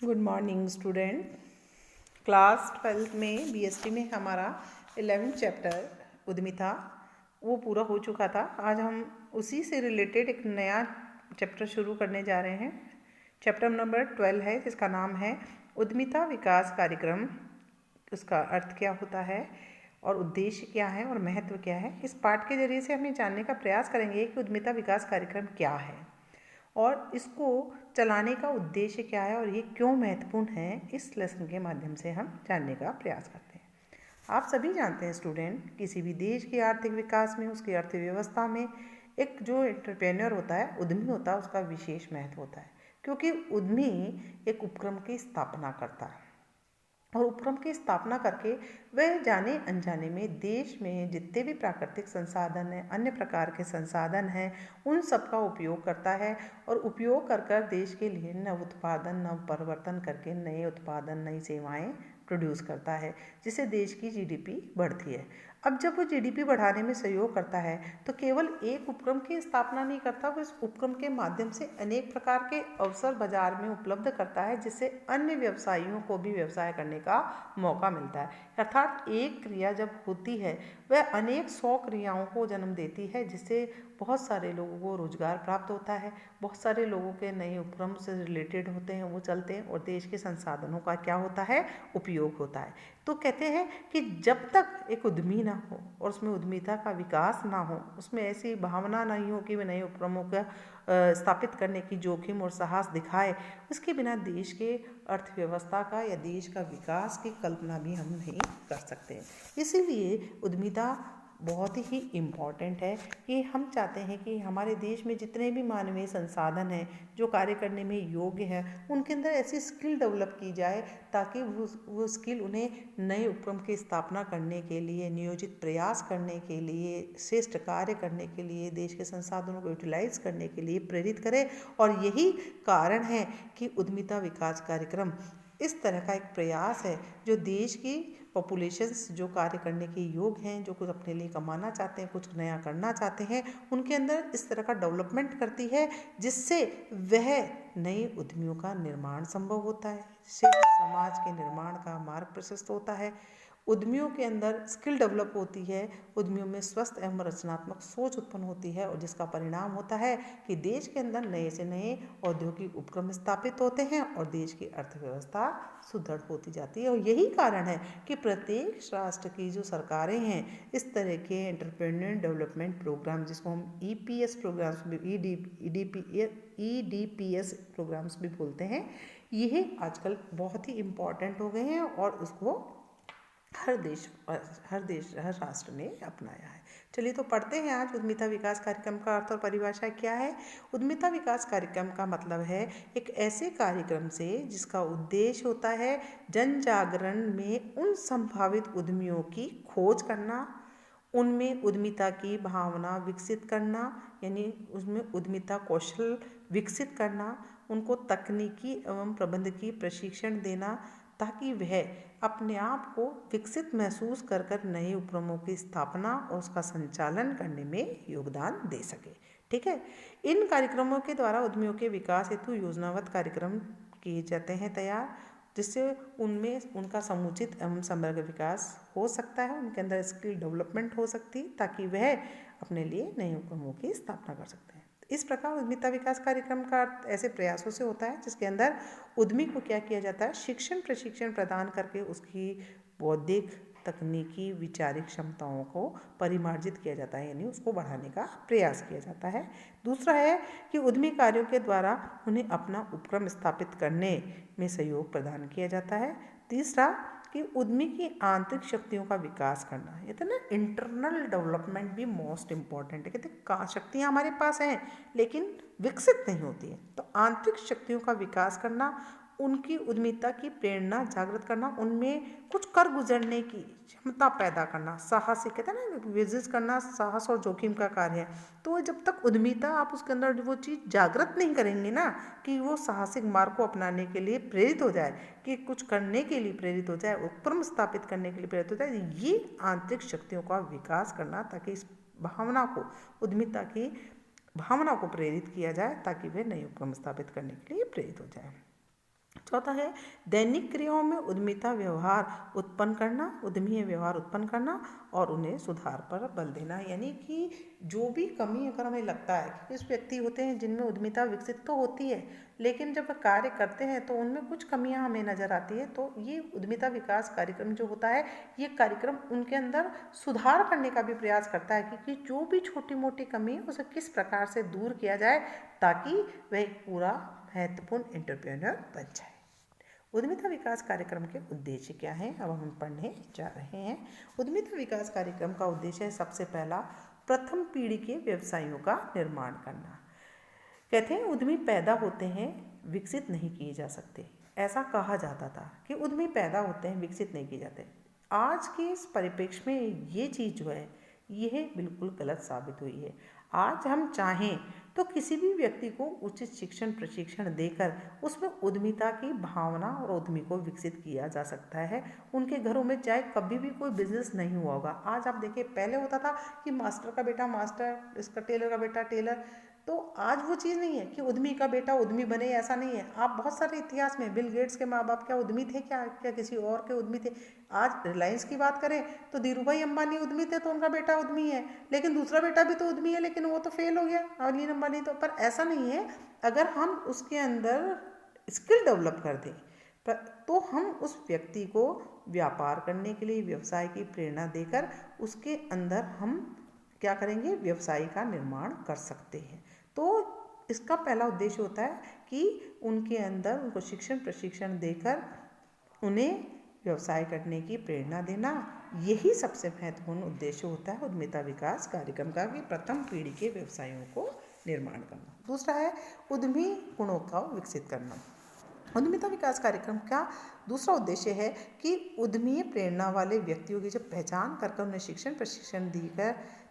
Good morning student. Class 12th में BST में हमारा 11th चैप्टर उद्यमिता वो पूरा हो चुका था। आज हम उसी से रिलेटेड एक नया चैप्टर शुरू करने जा रहे हैं। चैप्टर नंबर 12 है जिसका नाम है उद्यमिता विकास कार्यक्रम। उसका अर्थ क्या होता है और उद्देश्य क्या है और महत्व क्या है। इस पाठ के जरिए से हम ये जानने का प्रयास करेंगे कि उद्यमिता विकास कार्यक्रम क्या है और इसको चलाने का उद्देश्य क्या है और ये क्यों महत्वपूर्ण है। इस लेसन के माध्यम से हम जानने का प्रयास करते हैं। आप सभी जानते हैं स्टूडेंट, किसी भी देश के आर्थिक विकास में, उसकी अर्थव्यवस्था में एक जो एंटरप्रेन्योर होता है, उद्यमी होता है, उसका विशेष महत्व होता है, क्योंकि उद्यमी एक उपक्रम की स्थापना करता है और उपक्रम की स्थापना करके वह जाने अनजाने में देश में जितने भी प्राकृतिक संसाधन हैं, अन्य प्रकार के संसाधन हैं, उन सब का उपयोग करता है और उपयोग कर देश के लिए नव उत्पादन, नव परिवर्तन करके नए उत्पादन, नई सेवाएं प्रोड्यूस करता है, जिससे देश की जीडीपी बढ़ती है। अब जब वो जीडीपी बढ़ाने में सहयोग करता है तो केवल एक उपक्रम की स्थापना नहीं करता, वो इस उपक्रम के माध्यम से अनेक प्रकार के अवसर बाजार में उपलब्ध करता है, जिससे अन्य व्यवसायियों को भी व्यवसाय करने का मौका मिलता है। अर्थात एक क्रिया जब होती है वह अनेक 100 क्रियाओं को जन्म देती है, जिससे बहुत सारे लोगों को रोजगार प्राप्त होता है, बहुत सारे लोगों के नए उपक्रम से रिलेटेड होते हैं, वो चलते हैं और देश के संसाधनों का क्या होता है, उपयोग होता है। तो कहते हैं कि जब तक एक उद्यमी ना हो और उसमें उद्यमिता का विकास ना हो, उसमें ऐसी भावना नहीं हो कि वे नए उपक्रमों का स्थापित करने की जोखिम और साहस दिखाए, उसके बिना देश के अर्थव्यवस्था का या देश का विकास की कल्पना भी हम नहीं कर सकते। इसीलिए उद्यमिता बहुत ही इम्पॉर्टेंट है कि हम चाहते हैं कि हमारे देश में जितने भी मानवीय संसाधन हैं जो कार्य करने में योग्य हैं, उनके अंदर ऐसी स्किल डेवलप की जाए ताकि वो स्किल उन्हें नए उपक्रम की स्थापना करने के लिए, नियोजित प्रयास करने के लिए, श्रेष्ठ कार्य करने के लिए, देश के संसाधनों को यूटिलाइज करने के लिए प्रेरित करे। और यही कारण है कि उद्यमिता विकास कार्यक्रम इस तरह का एक प्रयास है जो देश की पॉपुलेशंस जो कार्य करने के योग्य हैं, जो कुछ अपने लिए कमाना चाहते हैं, कुछ नया करना चाहते हैं, उनके अंदर इस तरह का डेवलपमेंट करती है, जिससे वह नए उद्यमियों का निर्माण संभव होता है, श्रेष्ठ समाज के निर्माण का मार्ग प्रशस्त होता है। उद्यमियों के अंदर स्किल डेवलप होती है, उद्यमियों में स्वस्थ एवं रचनात्मक सोच उत्पन्न होती है और जिसका परिणाम होता है कि देश के अंदर नए से नए औद्योगिक उपक्रम स्थापित होते हैं और देश की अर्थव्यवस्था सुदृढ़ होती जाती है। और यही कारण है कि प्रत्येक राष्ट्र की जो सरकारें हैं, इस तरह के एंटरप्रेन्योर डेवलपमेंट प्रोग्राम, जिसको हम ईपीएस प्रोग्राम्स भी ईडीपीएस प्रोग्राम्स भी बोलते हैं, यह आजकल बहुत ही इम्पॉर्टेंट हो गए हैं और उसको हर राष्ट्र ने अपनाया है। चलिए तो पढ़ते हैं आज उद्यमिता विकास कार्यक्रम का अर्थ और परिभाषा क्या है। उद्यमिता विकास कार्यक्रम का मतलब है एक ऐसे कार्यक्रम से जिसका उद्देश्य होता है जन जागरण में उन संभावित उद्यमियों की खोज करना, उनमें उद्यमिता की भावना विकसित करना, यानी उसमें उद्यमिता कौशल विकसित करना, उनको तकनीकी एवं प्रबंधकीय प्रशिक्षण देना ताकि वह अपने आप को विकसित महसूस कर नए उपक्रमों की स्थापना और उसका संचालन करने में योगदान दे सके। ठीक है। इन कार्यक्रमों के द्वारा उद्यमियों के विकास हेतु योजनाबद्ध कार्यक्रम किए जाते हैं तैयार, जिससे उनमें उनका समुचित एवं समग्र विकास हो सकता है, उनके अंदर स्किल डेवलपमेंट हो सकती है ताकि वह अपने लिए नए उपक्रमों की स्थापना कर सकते हैं। इस प्रकार उद्यमिता विकास कार्यक्रम का ऐसे प्रयासों से होता है जिसके अंदर उद्यमी को क्या किया जाता है, शिक्षण प्रशिक्षण प्रदान करके उसकी बौद्धिक, तकनीकी, वैचारिक क्षमताओं को परिमार्जित किया जाता है, यानी उसको बढ़ाने का प्रयास किया जाता है। दूसरा है कि उद्यमी कार्यों के द्वारा उन्हें अपना उपक्रम स्थापित करने में सहयोग प्रदान किया जाता है। तीसरा कि उद्यमी की आंतरिक शक्तियों का विकास करना, ये तो ना इंटरनल डेवलपमेंट भी मोस्ट इम्पॉर्टेंट है। कहते शक्तियाँ हमारे पास हैं लेकिन विकसित नहीं होती हैं, तो आंतरिक शक्तियों का विकास करना, उनकी उद्यमिता की प्रेरणा जागृत करना, उनमें कुछ कर गुजरने की क्षमता पैदा करना, साहस, कहते हैं ना विजिट करना, साहस और जोखिम का कार्य है। तो जब तक उद्यमिता आप उसके अंदर वो चीज़ जागृत नहीं करेंगे ना कि वो साहसिक मार्ग को अपनाने के लिए प्रेरित हो जाए, कि कुछ करने के लिए प्रेरित हो जाए, उपक्रम स्थापित करने के लिए प्रेरित हो जाए, ये आंतरिक शक्तियों का विकास करना, ताकि इस भावना को, उद्यमिता की भावना को प्रेरित किया जाए ताकि वे नए उपक्रम स्थापित करने के लिए प्रेरित हो जाए। चौथा है दैनिक क्रियाओं में उद्यमिता व्यवहार उत्पन्न करना, उद्यमी व्यवहार उत्पन्न करना और उन्हें सुधार पर बल देना। यानी कि जो भी कमी अगर हमें लगता है कि कुछ व्यक्ति होते हैं जिनमें उद्यमिता विकसित तो होती है, लेकिन जब वे कार्य करते हैं तो उनमें कुछ कमियां हमें नज़र आती है, तो ये उद्यमिता विकास कार्यक्रम जो होता है, ये कार्यक्रम उनके अंदर सुधार करने का भी प्रयास करता है कि जो भी छोटी मोटी कमी है उसे किस प्रकार से दूर किया जाए ताकि वह एक पूरा महत्वपूर्ण एंटरप्रेन्योर बन जाए। उद्यमिता विकास कार्यक्रम के उद्देश्य क्या हैं, अब हम पढ़ने जा रहे हैं। उद्यमिता विकास कार्यक्रम का उद्देश्य है सबसे पहला प्रथम पीढ़ी के व्यवसायियों का निर्माण करना। कहते हैं उद्यमी पैदा होते हैं, विकसित नहीं किए जा सकते। ऐसा कहा जाता था कि उद्यमी पैदा होते हैं, विकसित नहीं किए जाते। आज के इस परिप्रेक्ष्य में ये चीज़ जो है यह बिल्कुल गलत साबित हुई है। आज हम चाहें तो किसी भी व्यक्ति को उचित शिक्षण प्रशिक्षण देकर उसमें उद्यमिता की भावना और उद्यमी को विकसित किया जा सकता है। उनके घरों में चाहे कभी भी कोई बिजनेस नहीं हुआ होगा। आज आप देखिए, पहले होता था कि मास्टर का बेटा मास्टर, इसका टेलर का बेटा टेलर, तो आज वो चीज़ नहीं है कि उद्यमी का बेटा उद्यमी बने, ऐसा नहीं है। आप बहुत सारे इतिहास में बिल गेट्स के माँ बाप क्या उद्यमी थे, क्या किसी और के उद्यमी थे। आज रिलायंस की बात करें तो धीरू भाई अंबानी उद्यमी थे तो उनका बेटा उद्यमी है, लेकिन दूसरा बेटा भी तो उद्यमी है, लेकिन वो तो फेल हो गया, अनिल अंबानी। तो पर ऐसा नहीं है, अगर हम उसके अंदर स्किल डेवलप कर दें तो हम उस व्यक्ति को व्यापार करने के लिए, व्यवसाय की प्रेरणा देकर उसके अंदर हम क्या करेंगे, व्यवसाय का निर्माण कर सकते हैं। तो इसका पहला उद्देश्य होता है कि उनके अंदर उनको शिक्षण प्रशिक्षण देकर उन्हें व्यवसाय करने की प्रेरणा देना। यही सबसे महत्वपूर्ण उद्देश्य होता है उद्यमिता विकास कार्यक्रम का, कि प्रथम पीढ़ी के व्यवसायों को निर्माण करना। दूसरा है उद्यमी गुणों का विकसित करना। उद्यमिता विकास कार्यक्रम का दूसरा उद्देश्य है कि उद्यमी प्रेरणा वाले व्यक्तियों की जब पहचान कर उन्हें शिक्षण प्रशिक्षण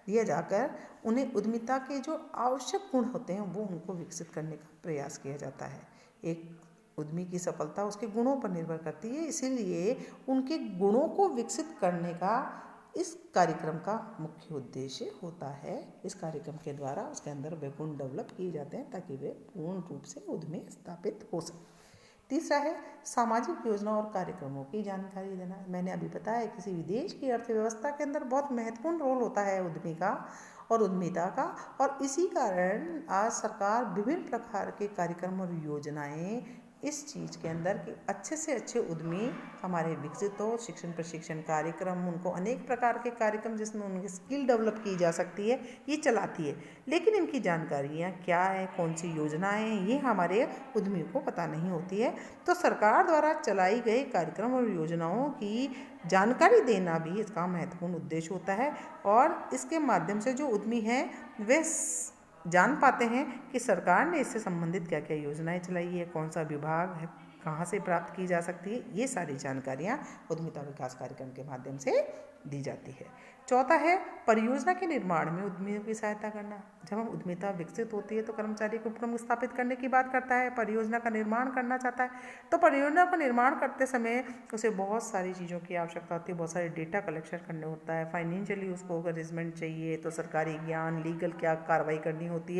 दिया जाकर उन्हें उद्यमिता के जो आवश्यक गुण होते हैं वो उनको विकसित करने का प्रयास किया जाता है। एक उद्यमी की सफलता उसके गुणों पर निर्भर करती है, इसीलिए उनके गुणों को विकसित करने का इस कार्यक्रम का मुख्य उद्देश्य होता है। इस कार्यक्रम के द्वारा उसके अंदर वे गुण डेवलप किए जाते हैं ताकि वे पूर्ण रूप से उद्यमी स्थापित हो सके। तीसरा है सामाजिक योजना और कार्यक्रमों की जानकारी देना। मैंने अभी बताया किसी भी देश की अर्थव्यवस्था के अंदर बहुत महत्वपूर्ण रोल होता है उद्यमी का और उद्यमिता का, और इसी कारण आज सरकार विभिन्न प्रकार के कार्यक्रम और योजनाएं इस चीज़ के अंदर कि अच्छे से अच्छे उद्यमी हमारे विकसित हो। शिक्षण प्रशिक्षण कार्यक्रम, उनको अनेक प्रकार के कार्यक्रम जिसमें उनकी स्किल डेवलप की जा सकती है, ये चलाती है। लेकिन इनकी जानकारियाँ क्या है, कौन सी योजनाएं हैं, ये हमारे उद्यमियों को पता नहीं होती है। तो सरकार द्वारा चलाई गई कार्यक्रम और योजनाओं की जानकारी देना भी इसका महत्वपूर्ण उद्देश्य होता है, और इसके माध्यम से जो उद्यमी हैं वे जान पाते हैं कि सरकार ने इससे संबंधित क्या क्या योजनाएं चलाई है, कौन सा विभाग है, कहाँ से प्राप्त की जा सकती है। ये सारी जानकारियाँ उद्यमिता विकास कार्यक्रम के माध्यम से दी जाती है। चौथा है परियोजना के निर्माण में उद्यमियों की सहायता करना। जब हम उद्यमिता विकसित होती है तो कर्मचारी को उपक्रम स्थापित करने की बात करता है, परियोजना का निर्माण करना चाहता है। तो परियोजना का निर्माण करते समय उसे बहुत सारी चीज़ों की आवश्यकता होती है, बहुत सारे डेटा कलेक्शन करने होता है, फाइनेंशियली उसको अगर अरेंजमेंट चाहिए तो सरकारी ज्ञान, लीगल क्या कार्रवाई करनी होती है,